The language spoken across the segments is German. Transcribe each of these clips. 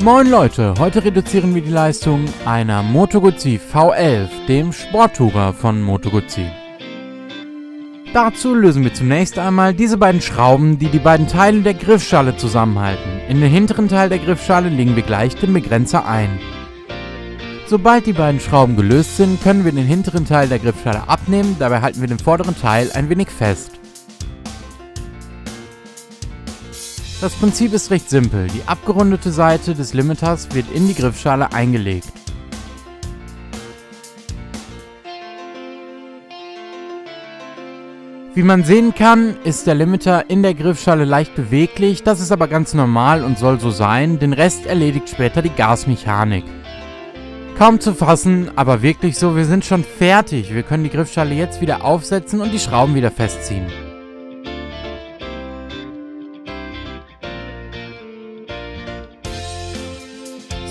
Moin Leute, heute reduzieren wir die Leistung einer Moto Guzzi V11, dem Sporttourer von Moto Guzzi. Dazu lösen wir zunächst einmal diese beiden Schrauben, die die beiden Teile der Griffschale zusammenhalten. In den hinteren Teil der Griffschale legen wir gleich den Begrenzer ein. Sobald die beiden Schrauben gelöst sind, können wir den hinteren Teil der Griffschale abnehmen, dabei halten wir den vorderen Teil ein wenig fest. Das Prinzip ist recht simpel. Die abgerundete Seite des Limiters wird in die Griffschale eingelegt. Wie man sehen kann, ist der Limiter in der Griffschale leicht beweglich, das ist aber ganz normal und soll so sein, den Rest erledigt später die Gasmechanik. Kaum zu fassen, aber wirklich so, wir sind schon fertig. Wir können die Griffschale jetzt wieder aufsetzen und die Schrauben wieder festziehen.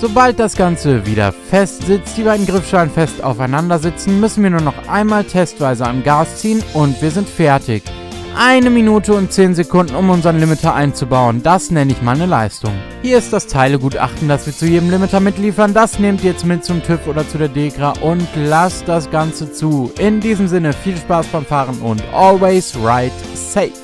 Sobald das Ganze wieder fest sitzt, die beiden Griffschalen fest aufeinander sitzen, müssen wir nur noch einmal testweise am Gas ziehen und wir sind fertig. 1 Minute und 10 Sekunden, um unseren Limiter einzubauen. Das nenne ich mal eine Leistung. Hier ist das Teilegutachten, das wir zu jedem Limiter mitliefern. Das nehmt ihr jetzt mit zum TÜV oder zu der DEKRA und lasst das Ganze zu. In diesem Sinne, viel Spaß beim Fahren und always ride safe.